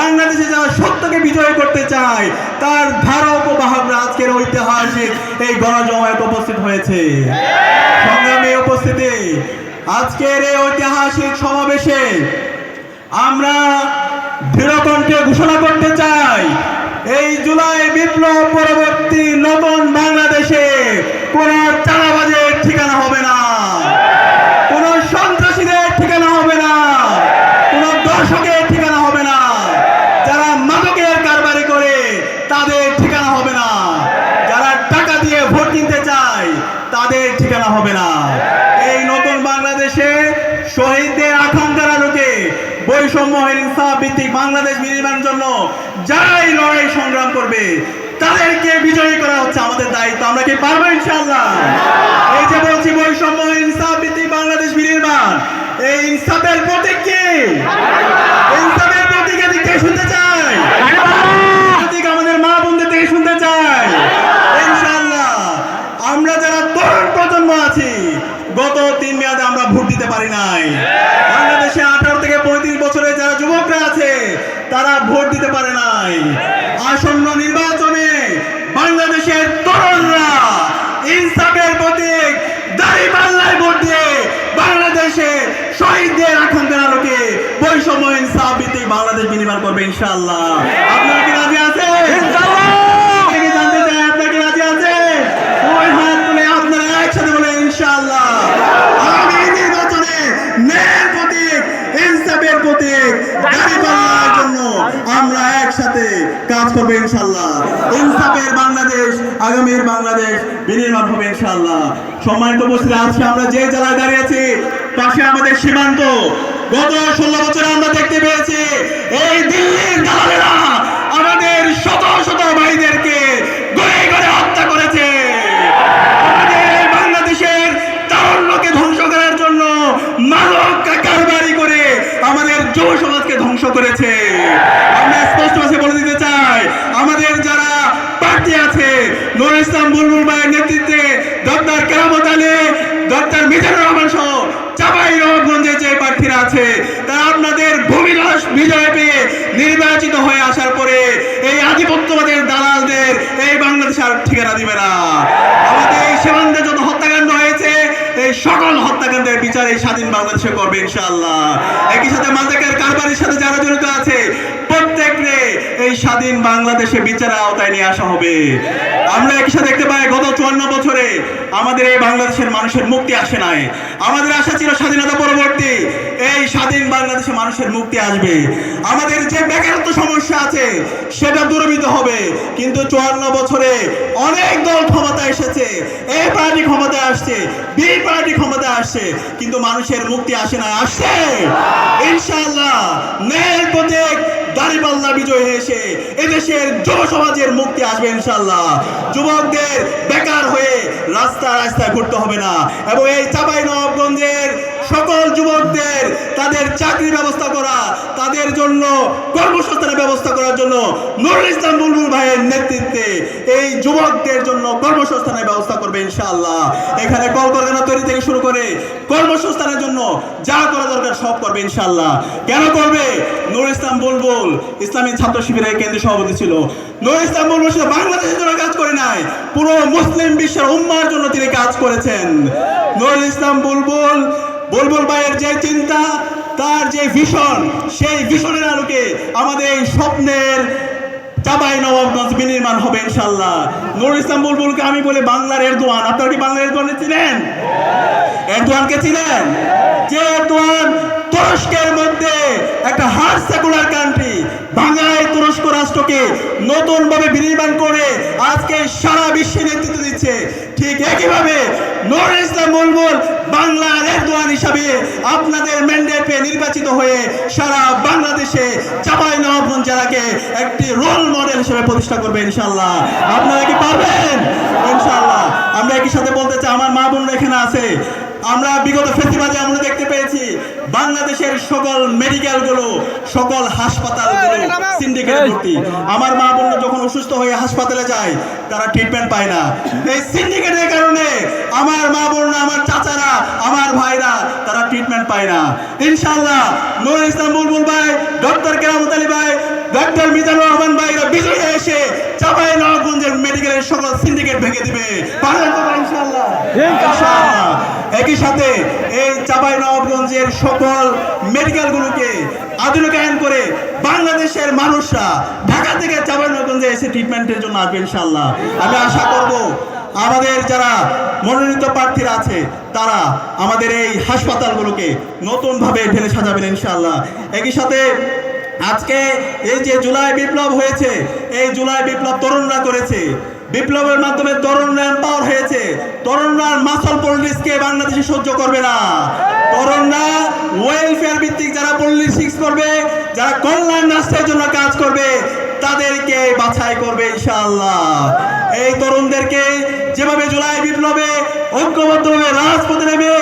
বাংলাদেশে যারা সত্যকে বিজয় করতে চায় তার ধারক ও বাহকরা আজকের ঐতিহাসিক এই গণজমায়েত উপস্থিত হয়েছে। সংগ্রামী উপস্থিতি, আজকের এই ঐতিহাসিক সমাবেশে আমরা দৃঢ়কণ্ঠে ঘোষণা করতে চাই, এই জুলাই বিপ্লব পরবর্তী নতুন বাংলাদেশে কোন চাঁদাবাজের ঠিকানা হবে না, কোন সন্ত্রাসীদের ঠিকানা হবে না, কোন দর্শকের ঠিকানা হবে না, যারা মাদকের কারবারি করে তাদের ঠিকানা হবে না, যারা টাকা দিয়ে ভোট কিনতে চায় তাদের ঠিকানা হবে না। এই নতুন বাংলাদেশে শহীদদের আকাঙ্ক্ষার আলোকে বৈষম্যহীন ইনসাফ ভিত্তিক বাংলাদেশ বিনির্মাণের জন্য যারাই লড়াই সংগ্রাম করবে তাদেরকে বিজয়ী করা হচ্ছে আমাদের দায়িত্ব। আমরা কি পারবো ইনশাআল্লাহ? এই যে বলছি বৈষম্যহীন ইনসাফ ভিত্তিক বাংলাদেশ বিনির্মাণ, এই ইনসাফের প্রতীক কি? ইনসাফের প্রতীক এদিকে শুনতে চাই, প্রতীক আমাদের মা বোনদের থেকে শুনতে চাই ইনশাআল্লাহ। আমরা যারা তরুণ প্রজন্ম আছি, গত 3 মেয়াদে আমরা ভোট দিতে পারি নাই। বাংলাদেশে 18 থেকে 35 বছরে যারা যুবকরা আছে তারা ভোট দিতে পারে নাই। আসন্ন নির্বাচনে বাংলাদেশের তরুণরা ইনসাফের প্রতীক দাঁড়িপাল্লায় ভোট দিয়ে বাংলাদেশে শহীদদের আকাঙ্ক্ষার আলোকে বৈষম্য ইনসাফ ভিত্তিক বাংলাদেশ বিনির্মাণ করবে ইনশাআল্লাহ। আপনারা কি রাজি আছেন? জানতে চাই আপনারা কি রাজি আছেন? ওই হাত তুলে আপনারা একসাথে বলে ইনশাআল্লাহ। আগামী নির্বাচনে ন্যায়ের প্রতীক, ইনসাফের প্রতীক দাঁড়িপাল্লার জন্য আমরা একসাথে কাজ করবো ইনশাআল্লাহ। ইনসাফের বাংলাদেশ, আগামীর বাংলাদেশ বিনির্মাণ হবে ইনশাআল্লাহ। সম্মানিত উপস্থিতি, আজকে আমরা যে জেলায় দাঁড়িয়েছি পাশে আমাদের সীমান্ত। গত 16 বছরে আমরা দেখতে পেয়েছি এই দিল্লির দালালেরা আমাদের শত শত ভাইদেরকে গড়ে গড়ে হত্যা করেছে। আমাদের বাংলাদেশের তারুণ্যকে ধ্বংস করার জন্য মাদক কারবারি করে আমাদের যুব সমাজকে ধ্বংস করেছে। আমরা স্পষ্ট ভাষায় বলে দিতে চাই, আমাদের যারা প্রার্থী আছে নুরুল ইসলাম বুলবুল ভাইয়ের নেতৃত্বে ডক্টর কেরামত আলী, ডক্টর মিজানুর রহমান সহ চাঁপাইনবাবগঞ্জে যে প্রার্থীরা আছে তারা আপনাদের ভূমিধস বিজয় পেয়ে নির্বাচিত হয়ে আসার পরে এই আধিপত্যবাদের দালালদের এই বাংলাদেশ আর ঠিকানা দিবে না। আমাদের এই সীমান্তে যত হত্যাকাণ্ড হয়েছে এই সকল হত্যাকাণ্ডের বিচার এই স্বাধীন বাংলাদেশে করবে ইনশাআল্লাহ। একই সাথে মাদকের কারবারির সাথে যারা জড়িত আছে প্রত্যেককে এই স্বাধীন বাংলাদেশে বিচারের আওতায় নিয়ে আসা হবে। আমরা একই সাথে দেখতে পাই গত 54 বছরে আমাদের এই বাংলাদেশের মানুষের মুক্তি আসে নাই। আমাদের আশা ছিল স্বাধীনতা পরবর্তী এই স্বাধীন বাংলাদেশে মানুষের মুক্তি আসবে, আমাদের যে বেকারত্ব সমস্যা আছে সেটা দূরীভূত হবে। কিন্তু 54 বছরে অনেক দল ক্ষমতা এসেছে, এই পার্টি ক্ষমতায় আসছে, বি পার্টি ক্ষমতায় আসছে, কিন্তু মানুষের মুক্তি আসে না। আসছে ইনশাআল্লাহ। ন্যায়ের প্রতীক দাঁড়িপাল্লা বিজয় হয়েছে এদেশের যুব সমাজের মুক্তি আসবে ইনশাআল্লাহ। যুবকদের বেকার হয়ে রাস্তায় রাস্তায় ঘুরতে হবে না, এবং এই চাঁপাইনবাবগঞ্জের সকল যুবকদের তাদের চাকরির ব্যবস্থা করা, তাদের জন্য কর্মসংস্থানের ব্যবস্থা করার জন্য নুরুল ইসলাম বুলবুল ভাইয়ের নেতৃত্বে এই যুবকদের জন্য কর্মসংস্থানের ব্যবস্থা করবে ইনশাআল্লাহ। এখানে কলকারখানা তৈরি থেকে শুরু করে কর্মসংস্থানের জন্য যা করা দরকার সব করবে ইনশাআল্লাহ। কেন করবে? নুরুল ইসলাম বুলবুল ইসলামী ছাত্র শিবিরের কেন্দ্রীয় সভাপতি ছিল। নুরুল ইসলাম বুলবুল শুধু বাংলাদেশের জন্য কাজ করে নাই, পুরো মুসলিম বিশ্বের উম্মার জন্য তিনি কাজ করেছেন। নুরুল ইসলাম বুলবুল ভাইয়ের যে চিন্তা, তার যে ভিশন, সেই ভিশনের আলোকে আমাদের এই স্বপ্নের চাঁপাইনবাবগঞ্জ বিনির্মাণ হবে ইনশাআল্লাহ। নুরুল ইসলাম বুলবুলকে আমি বলি বাংলার এরদোয়ান। আপনারা কি বাংলার এরদোয়ানকে চিনেন? এরদোয়ানকে চিনেন? যে এরদোয়ান তুরস্কের মধ্যে একটা হার্ড সেকুলার কান্ট্রি, বাংলায় তুরস্ক রাষ্ট্রকে নতুন ভাবে বিনির্মাণ করে আজকে সারা বিশ্বে নেতৃত্ব দিচ্ছে, ঠিক একইভাবে নুরুল ইসলাম বুলবুল বাংলার এরদোয়ান হিসাবে আপনাদের ম্যান্ডেট পেয়ে নির্বাচিত হয়ে সারা বাংলাদেশে চাঁপাইনবাবগঞ্জ জেলাকে একটি রোল মডেল হিসেবে প্রতিষ্ঠা করবে ইনশাআল্লাহ। আপনারা কি পারবেন? ইনশাআল্লাহ। আমরা একই সাথে বলতে চাই, আমার মা বোনরা এখানে আছে, আমরা বিগত ফেস্টিভালে আমরা দেখতে পেয়েছি বাংলাদেশের সকল মেডিকেলগুলো, সকল হাসপাতালগুলো সিন্ডিকেটে ভর্তি। আমার মা বোনরা যখন অসুস্থ হয়ে হাসপাতালে যায় তারা ট্রিটমেন্ট পায় না। এই সিন্ডিকেটের কারণে আমার মা বোনরা, আমার চাচারা, আমার ভাইরা তারা ট্রিটমেন্ট পায় না। ইনশাআল্লাহ নুরুল ইসলাম বুলবুল ভাই, ডক্টর কেরামত আলী ভাই, ডাক্তার মিজানুর রহমান ভাইরা বিজয় এসে চাঁপাইনবাবগঞ্জের মেডিকেলের সকল সিন্ডিকেট ভেঙে দিবে, পারবেন তো ভাই ইনশাআল্লাহ? ইনশাআল্লাহ। একই সাথে এই চাঁপাইনবাবগঞ্জের সকল মেডিকেলগুলোকে আধুনিকায়ন করে বাংলাদেশের মানুষরা ঢাকা থেকে চাঁপাইনবাবগঞ্জে এসে ট্রিটমেন্টের জন্য আসবে ইনশাআল্লাহ। আমি আশা করব আমাদের যারা মনোনীত প্রার্থীরা আছে তারা আমাদের এই হাসপাতালগুলোকে নতুনভাবে ঢেলে সাজাবেন ইনশাআল্লাহ। একই সাথে আজকে এই যে জুলাই বিপ্লব হয়েছে, এই জুলাই বিপ্লব তরুণরা করেছে, বিপ্লবের মাধ্যমে তরুণরা এম্পাওয়ার হয়েছে। তরুণরা মাসল পলিটিক্সকে বাংলাদেশে সহ্য করবে না। তরুণরা ওয়েলফেয়ার ভিত্তিক যারা পলিটিক্স করবে, যারা কল্যাণ রাষ্ট্রের জন্য কাজ করবে, তাদেরকে বাছাই করবে ইনশাআল্লাহ। এই তরুণদেরকে যেভাবে জুলাই বিপ্লবে ঐক্যবদ্ধভাবে রাজপথে নেমে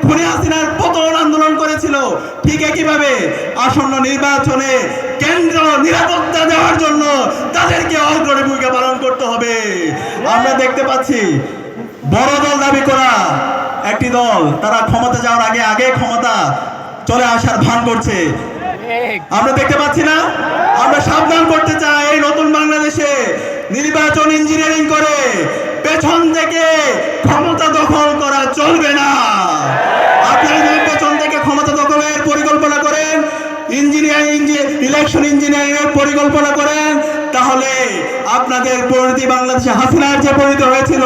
খুনি হাসিনার পতন আন্দোলন করেছিল, ঠিক একইভাবে আসন্ন নির্বাচনে কেন্দ্র নিরাপত্তা দেওয়ার জন্য তাদেরকে অগ্রণী ভূমিকা পালন করতে হবে। আমরা দেখতে পাচ্ছি বড় দল দাবি করা একটি দল তারা ক্ষমতা যাওয়ার আগে আগে ক্ষমতা চলে আসার ভান করছে, আমরা দেখতে পাচ্ছি না? আমরা সাবধান করতে চাই, এই নতুন বাংলাদেশে নির্বাচন ইঞ্জিনিয়ারিং করে পেছন থেকে ক্ষমতা দখল করা চলবে না। আপনারা যদি পেছন থেকে ক্ষমতা দখলের পরিকল্পনা করেন, ইলেকশন ইঞ্জিনিয়ারিং এর পরিকল্পনা করেন, তাহলে আপনাদের পরিণতি বাংলাদেশে হাসিনার যে পরিণতি হয়েছিল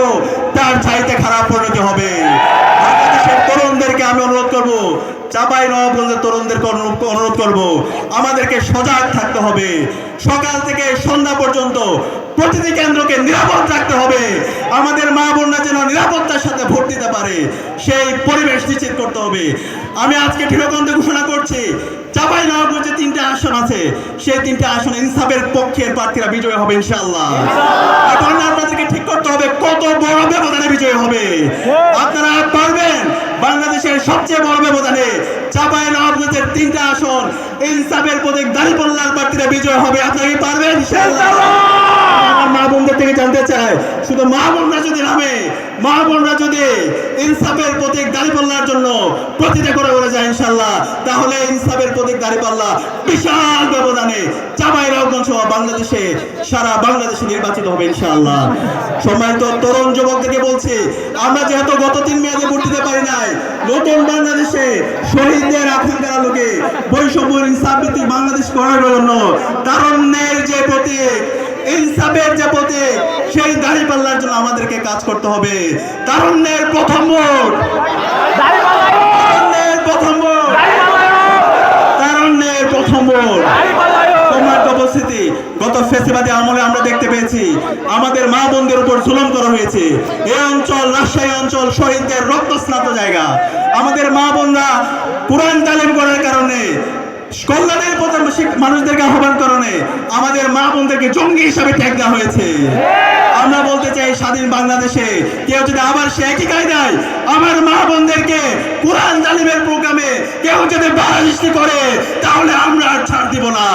তার চাইতে খারাপ পরিণতি হবে। বাংলাদেশের তরুণদেরকে আমি অনুরোধ করব, চাঁপাইনবাবগঞ্জের তরুণদেরকে অনুরোধ করব, আমাদেরকে সজাগ থাকতে হবে। সকাল থেকে সন্ধ্যা পর্যন্ত প্রতিটি কেন্দ্রকে নিরাপদ রাখতে হবে। আমাদের মা বোনরা যেন নিরাপত্তার সাথে ভোট দিতে পারে সেই পরিবেশ নিশ্চিত করতে হবে। আমি আজকে দৃঢ়কণ্ঠে ঘোষণা করছি, চাঁপাইনবাবগঞ্জে 3টে আসন আছে, সেই 3টে আসনে ইনসাফের পক্ষের প্রার্থীরা বিজয়ী হবে ইনশাআল্লাহ। এখন আপনাদেরকে ঠিক করতে হবে কত বড় ব্যবধানে বিজয়ী হবে। আপনারা পারবেন বাংলাদেশের সবচেয়ে বড় ব্যবধানে চাঁপাইনবাবগঞ্জের 3টে আসন ইনসাফের প্রতীক দাঁড়িপাল্লার প্রার্থীরা বিজয় হবে। আপনারা কি পারবেন ইনশাআল্লাহ? আমার মা বোনদের থেকে জানতে চাই, শুধু মা বোনরা যদি নামে, মা বোনরা যদি ইনসাফের প্রতীক দাঁড়িপাল্লার জন্য প্রতিটা করে যায় ইনশাআল্লাহ, তাহলে ইনসাফের প্রতীক দাঁড়িপাল্লা বিশাল ব্যবধানে চাঁপাইনবাবগঞ্জ সহ বাংলাদেশে সারা বাংলাদেশে নির্বাচিত হবে ইনশাআল্লাহ। সম্মানিত তরুণ যুবকদেরকে বলছি, আমরা যেহেতু গত 3 মেয়াদে ভোট দিতে পারি নাই, নতুন বাংলাদেশে শহীদদের আকাঙ্ক্ষার আলোকে বৈষম্য ইনসাফ ভিত্তিক বাংলাদেশ করার জন্য তারুণ্যের যে প্রতীক, ইনসাফের যে প্রতীক, সেই দাঁড়িপাল্লার জন্য আমাদেরকে কাজ করতে হবে। তারুণ্যের প্রথম ভোট, তারুণ্যের প্রথম ভোট, তারুণ্যের প্রথম ভোট। তোমার উপস্থিতি গত ফেসিবাদী আমলে আমরা দেখতে পেয়েছি আমাদের মা বোনদের উপর জুলুম করা হয়েছে। এই অঞ্চল, রাজশাহী অঞ্চল শহীদদের রক্তস্নাত জায়গা। আমাদের মা বোনরা কোরআন তালিম করার কারণে, কল্যাণের পথে মানুষদেরকে আহ্বান কারণে আমাদের মা বোনদেরকে জঙ্গি হিসাবে ট্যাগ দেওয়া হয়েছে। আমরা বলতে চাই, স্বাধীন বাংলাদেশে কেউ যদি আবার সে একই কায়দায় আমার মা বোনদেরকে কোরআন তালিমের প্রোগ্রামে কেউ যদি বাধা সৃষ্টি করে, তাহলে আমরা আর ছাড় দিব না।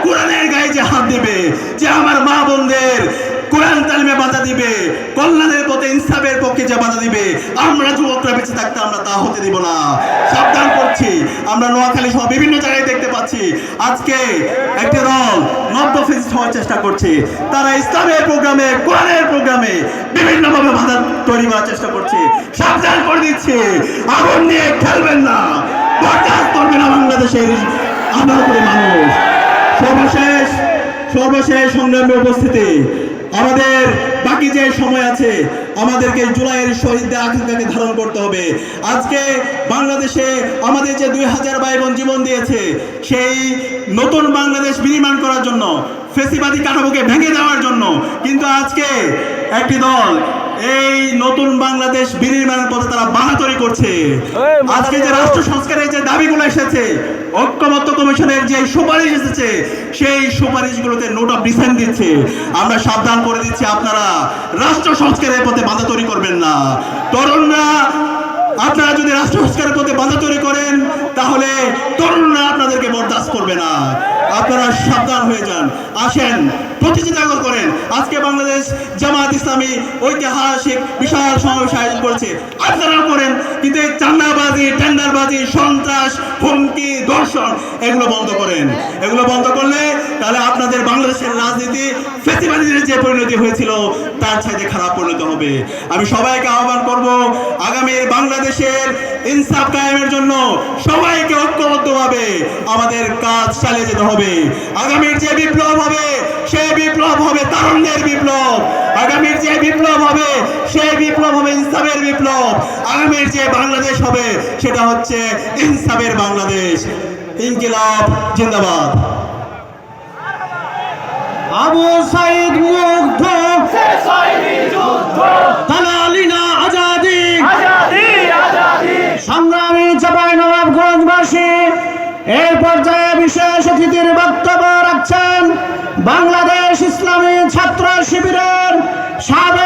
কোরআনের গায়ে যে হাত দিবে, যে আমার মা বোনদের কোরআন তালিমে বাধা দিবে, কল্যাণের পথে ইনসাফের পক্ষে যে বাধা দিবে, আমরা যুবকরা বেঁচে থাকতে আমরা তা হতে দিব না। সাবধান করছি। আমরা নোয়াখালী সহ বিভিন্ন জায়গায় দেখতে পাচ্ছি আজকে একটি দল নব্য ফেসিস্ট হওয়ার চেষ্টা করছে। তারা ইসলামের প্রোগ্রামে, কোরআনের প্রোগ্রামে বিভিন্নভাবে বাধা তৈরি করার চেষ্টা করছে। সাবধান করে দিচ্ছে, আগুন নিয়ে খেলবেন না, বরদাস্ত করবে না বাংলাদেশের আপনার উপরে মানুষ। সর্বশেষ সংগ্রামে উপস্থিতি, আমাদের বাকি যে সময় আছে আমাদেরকে জুলাইয়ের শহীদদের আকাঙ্ক্ষাকে ধারণ করতে হবে। আজকে বাংলাদেশে আমাদের যে 2000 ভাই বোন জীবন দিয়েছে, সেই নতুন বাংলাদেশ বিনির্মাণ করার জন্য, ফেসিবাদী কাঠামোকে ভেঙে দেওয়ার জন্য, কিন্তু আজকে একটি দল এই নতুন বাংলাদেশ বিনির্মাণের পথে তারা বাধা তৈরি করছে। আজকে যে রাষ্ট্র সংস্কারের যে দাবিগুলো এসেছে, ঐক্যমত্য কমিশনের যে সুপারিশ এসেছে, সেই সুপারিশগুলোতে নোট অফ ডিসেন্ট দিচ্ছে। আমরা সাবধান করে দিচ্ছি, আপনারা রাষ্ট্র সংস্কারের পথে বাধা তৈরি করবেন না। তরুণরা, আপনারা যদি রাষ্ট্র সংস্কারের পথে বাধা তৈরি করেন, তাহলে তরুণরা আপনাদেরকে বরদাস্ত করবে না। আপনারা সাবধান হয়ে যান। আসেন, প্রতিযোগিতা করেন। আজকে বাংলাদেশ জামাত ইসলামী ঐতিহাসিক বিশাল সমাবেশ আয়োজন করেছে, আপনারাও করেন। কিন্তু এই চাঁদাবাজি, টেন্ডারবাজি, সন্ত্রাস, হুমকি, ধর্ষণ, এগুলো বন্ধ করেন। এগুলো বন্ধ করলে তাহলে আপনাদের বাংলাদেশের রাজনীতি ফ্যাসিবাদের যে পরিণতি হয়েছিল তার চাইতে খারাপ পরিণতি হবে। আমি সবাইকে আহ্বান করব, আগামী বাংলাদেশের ইনসাফ কায়েমের জন্য সবাইকে ঐক্যবদ্ধভাবে আমাদের কাজ চালিয়ে যেতে হবে। আগামীর যে বিপ্লব হবে সেই বিপ্লব হবে তারুণ্যের বিপ্লব। আগামীর যে বিপ্লব হবে সেই বিপ্লব হবে ইনসাফের বিপ্লব। আগামীর যে বাংলাদেশ হবে সেটা হচ্ছে ইনসাফের বাংলাদেশ। ইনকিলাব জিন্দাবাদ। আবু সাইদ মুগ্ধ, দালালি না আজাদি, সংগ্রামী চাঁপাইনবাবগঞ্জবাসী। এই পর্যায়ে বিশেষ অতিথির বক্তব্য রাখছেন বাংলাদেশ ইসলামী ছাত্র শিবিরের সাবেক